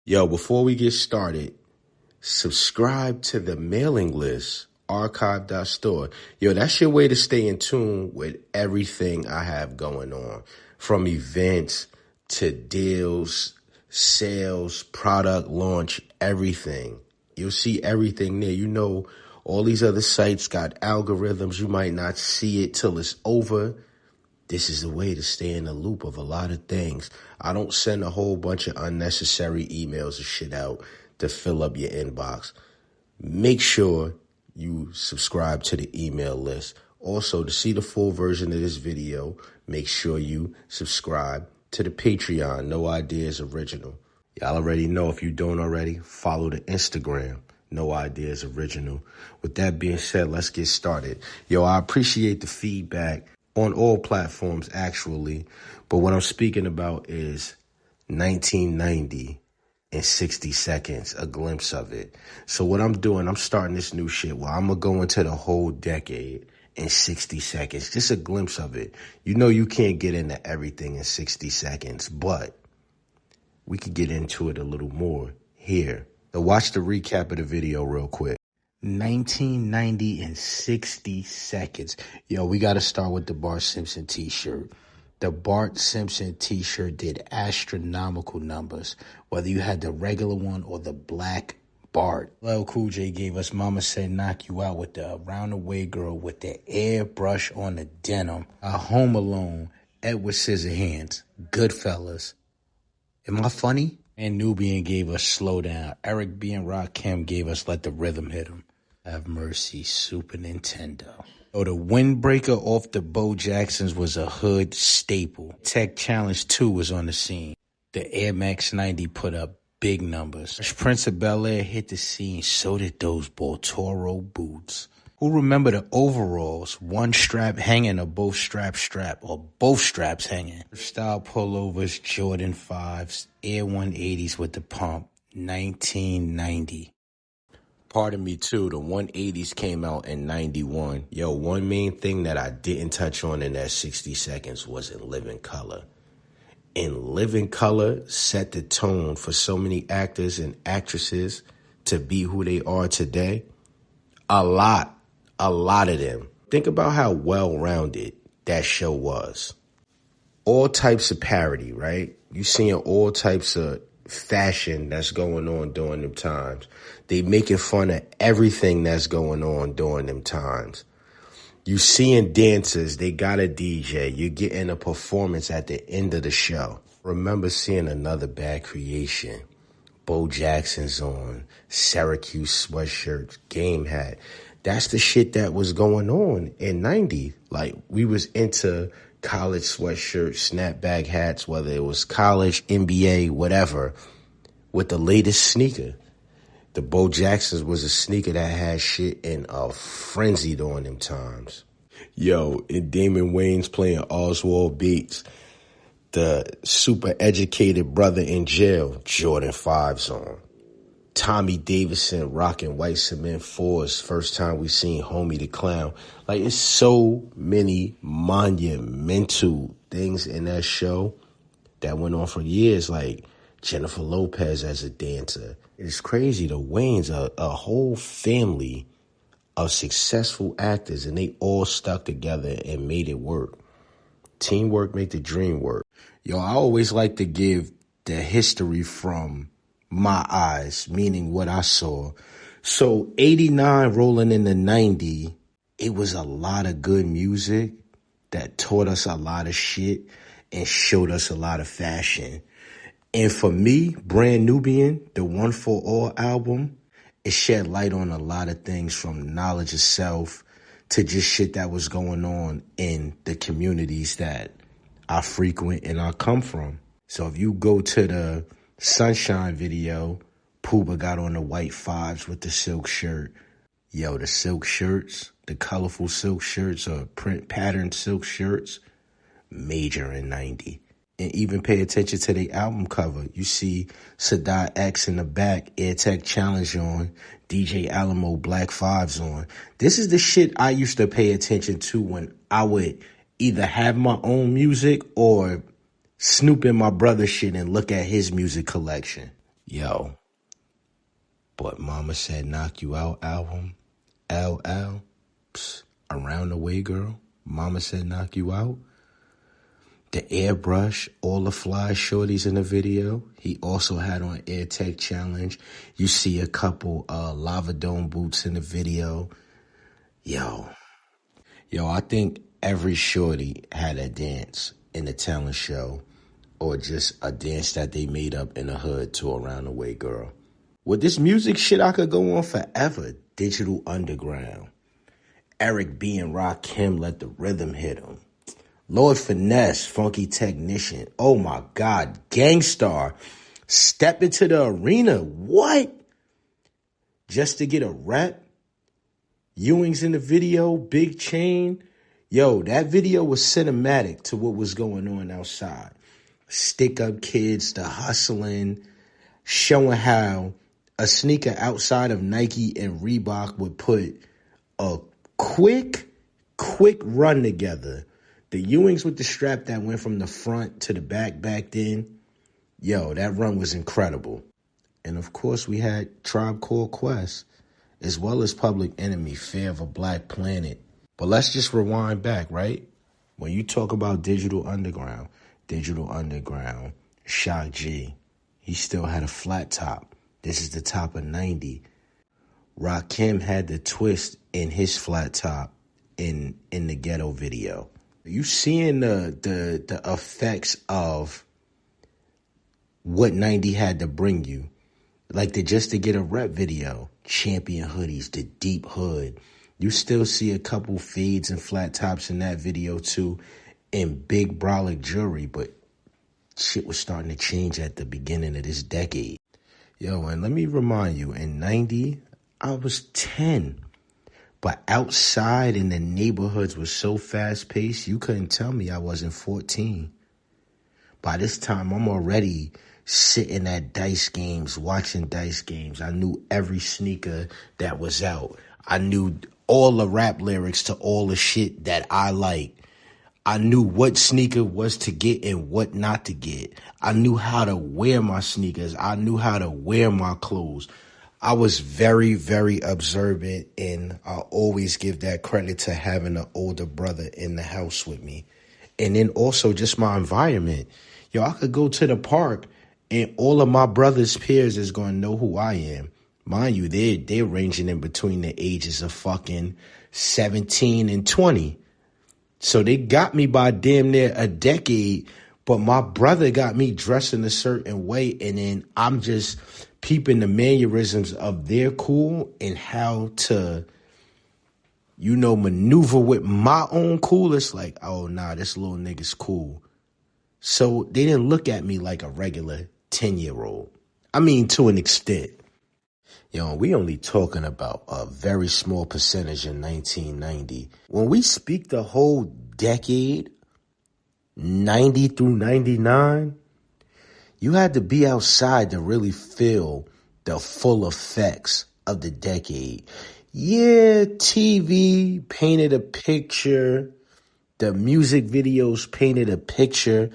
Yo, before we get started, subscribe to the mailing list, archive.store. Yo, that's your way to stay in tune with everything I have going on, from events to deals, sales, product launch, everything. You'll see everything there. You know, all these other sites got algorithms. You might not see it till it's over. This is a way to stay in the loop of a lot of things. I don't send a whole bunch of unnecessary emails and shit out to fill up your inbox. Make sure you subscribe to the email list. Also, to see the full version of this video, make sure you subscribe to the Patreon, No Ideas Original. Y'all already know, if you don't already, follow the Instagram, No Ideas Original. With that being said, let's get started. Yo, I appreciate the feedback on all platforms, actually. But what I'm speaking about is 1990 in 60 seconds, a glimpse of it. So what I'm doing, I'm starting this new shit where I'm going to go into the whole decade in 60 seconds, just a glimpse of it. You know, you can't get into everything in 60 seconds, but we could get into it a little more here. So watch the recap of the video real quick. 1990 in 60 seconds. Yo, we got to start with the Bart Simpson t-shirt. The Bart Simpson t-shirt did astronomical numbers, whether you had the regular one or the black Bart. LL Cool J gave us Mama Said Knock You Out with the Around the Way Girl with the airbrush on the denim. Home Alone, Edward Scissorhands, Goodfellas. Am I funny? And Nubian gave us Slow Down. Eric B. and Rakim gave us Let the Rhythm Hit 'Em. Have Mercy, Super Nintendo. Oh, the windbreaker off the Bo Jacksons was a hood staple. Tech Challenge 2 was on the scene. The Air Max 90 put up big numbers. Fresh Prince of Bel-Air hit the scene, so did those Baltoro boots. Who remember the overalls, one strap hanging or both straps or both straps hanging? Style pullovers, Jordan 5s, Air 180s with the pump, 1990. Pardon me too, the 180s came out in 91. Yo, one main thing that I didn't touch on in that 60 seconds was In Living Color. In Living Color set the tone for so many actors and actresses to be who they are today. A lot of them. Think about how well-rounded that show was. All types of parody, right? You seeing all types of fashion that's going on during them times. They making fun of everything that's going on during them times. You seeing dancers, they got a DJ. You're getting a performance at the end of the show. Remember seeing Another Bad Creation. Bo Jackson's on, Syracuse sweatshirts, game hat. That's the shit that was going on in 90. Like, we was into college sweatshirts, snapback hats, whether it was college, NBA, whatever, with the latest sneaker. The Bo Jacksons was a sneaker that had shit in a frenzy during them times. Yo, and Damon Wayans playing Oswald Bates, the super educated brother in jail, Jordan 5s on. Tommy Davidson rocking white cement 4s, first time we seen Homie the Clown. Like, it's so many monumental things in that show that went on for years, like Jennifer Lopez as a dancer. It's crazy. The Wayans are a whole family of successful actors, and they all stuck together and made it work. Teamwork make the dream work. Yo, I always like to give the history from my eyes, meaning what I saw. So 89 rolling into 90, it was a lot of good music that taught us a lot of shit and showed us a lot of fashion. And for me, Brand Nubian, the One for All album, it shed light on a lot of things, from knowledge of self to just shit that was going on in the communities that I frequent and I come from. So if you go to the Sunshine video, Pooba got on the white 5s with the silk shirt. Yo, the silk shirts, the colorful silk shirts or print patterned silk shirts, major in 90. And even pay attention to the album cover. You see Sadat X in the back, AirTech Challenge on, DJ Alamo Black 5s on. This is the shit I used to pay attention to when I would either have my own music or snoop in my brother's shit and look at his music collection. Yo, but Mama Said Knock You Out album, LL, Around the Way Girl, Mama Said Knock You Out, the airbrush, all the fly shorties in the video. He also had on Air Tech Challenge. You see a couple Lava Dome boots in the video. Yo, I think every shorty had a dance in the talent show or just a dance that they made up in the hood to Around the Way Girl. With this music shit, I could go on forever. Digital Underground. Eric B. and Rakim let the rhythm hit him. Lord Finesse, Funky Technician. Oh my God, Gangstar. Step into the arena. What? Just to get a rep? Ewing's in the video, Big Chain. Yo, that video was cinematic to what was going on outside. Stick Up Kids, the hustling, showing how a sneaker outside of Nike and Reebok would put a quick run together. The Ewings with the strap that went from the front to the back then, yo, that run was incredible. And of course, we had Tribe Called Quest, as well as Public Enemy, Fear of a Black Planet. But let's just rewind back, right? When you talk about Digital Underground, Shock G, he still had a flat top. This is the top of 90. Rakim had the twist in his flat top in the Ghetto video. You seeing the effects of what 90 had to bring you. Like just to get a rep video, Champion hoodies, the deep hood. You still see a couple fades and flat tops in that video too, and big brolic jewelry, but shit was starting to change at the beginning of this decade. Yo, and let me remind you, in 90, I was 10. But outside in the neighborhoods was so fast-paced, you couldn't tell me I wasn't 14. By this time, I'm already sitting at dice games, watching dice games. I knew every sneaker that was out. I knew all the rap lyrics to all the shit that I liked. I knew what sneaker was to get and what not to get. I knew how to wear my sneakers. I knew how to wear my clothes. I was very, very observant, and I always give that credit to having an older brother in the house with me. And then also just my environment. Yo, I could go to the park and all of my brother's peers is going to know who I am. Mind you, they're ranging in between the ages of fucking 17 and 20. So they got me by damn near a decade, but my brother got me dressed in a certain way, and then I'm just peeping the mannerisms of their cool and how to, maneuver with my own cool. It's like, oh, nah, this little nigga's cool. So they didn't look at me like a regular 10-year-old. I mean, to an extent. Yo, we only talking about a very small percentage in 1990. When we speak the whole decade, 90 through 99, you had to be outside to really feel the full effects of the decade. Yeah, TV painted a picture. The music videos painted a picture.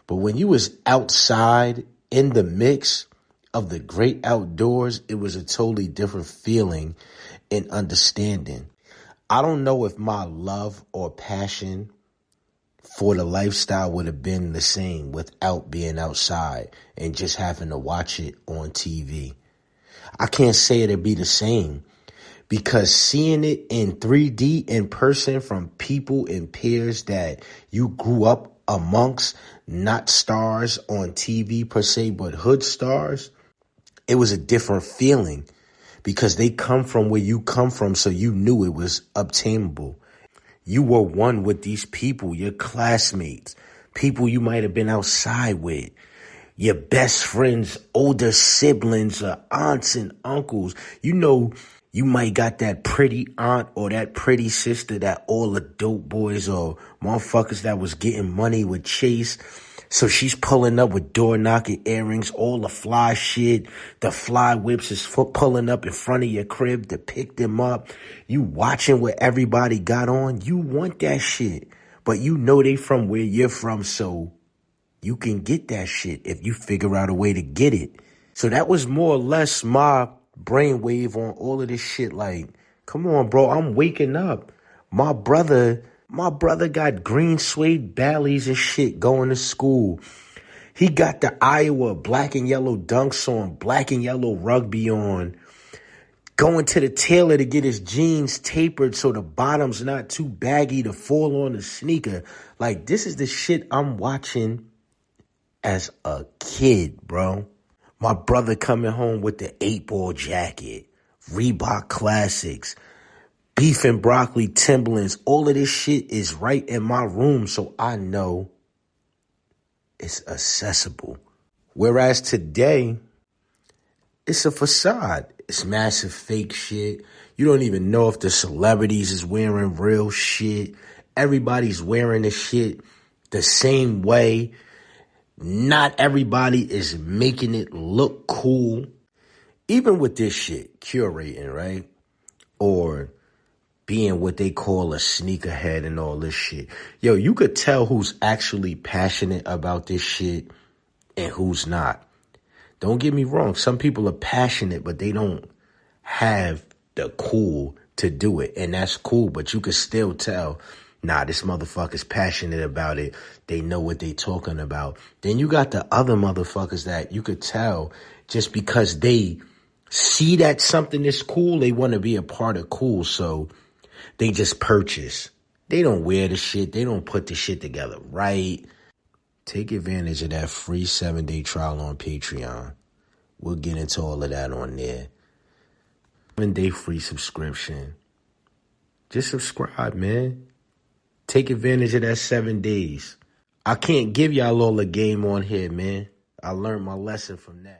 But when you was outside in the mix of the great outdoors, it was a totally different feeling and understanding. I don't know if my love or passion for the lifestyle would have been the same without being outside and just having to watch it on TV. I can't say it'd be the same because seeing it in 3D in person from people and peers that you grew up amongst, not stars on TV per se, but hood stars, it was a different feeling because they come from where you come from, so you knew it was obtainable. You were one with these people, your classmates, people you might have been outside with, your best friends, older siblings, or aunts and uncles. You might got that pretty aunt or that pretty sister that all the dope boys or motherfuckers that was getting money would chase. So she's pulling up with door knocking earrings, all the fly shit. The fly whips is pulling up in front of your crib to pick them up. You watching what everybody got on. You want that shit. But you know they from where you're from, so you can get that shit if you figure out a way to get it. So that was more or less my brainwave on all of this shit. Like, come on, bro, I'm waking up. My brother got green suede ballies and shit going to school. He got the Iowa black and yellow dunks on, black and yellow rugby on, going to the tailor to get his jeans tapered so the bottom's not too baggy to fall on the sneaker. Like, this is the shit I'm watching as a kid, bro. My brother coming home with the 8-ball jacket, Reebok Classics, beef and broccoli Timberlands. All of this shit is right in my room, so I know it's accessible. Whereas today, it's a facade. It's massive fake shit. You don't even know if the celebrities is wearing real shit. Everybody's wearing the shit the same way. Not everybody is making it look cool. Even with this shit, curating, right? Or being what they call a sneakerhead and all this shit. Yo, you could tell who's actually passionate about this shit and who's not. Don't get me wrong. Some people are passionate, but they don't have the cool to do it. And that's cool, but you could still tell, nah, this motherfucker's passionate about it. They know what they talking about. Then you got the other motherfuckers that you could tell just because they see that something is cool, they want to be a part of cool. So they just purchase. They don't wear the shit. They don't put the shit together right. Take advantage of that free 7-day trial on Patreon. We'll get into all of that on there. 7-day free subscription. Just subscribe, man. Take advantage of that 7 days. I can't give y'all all the game on here, man. I learned my lesson from that.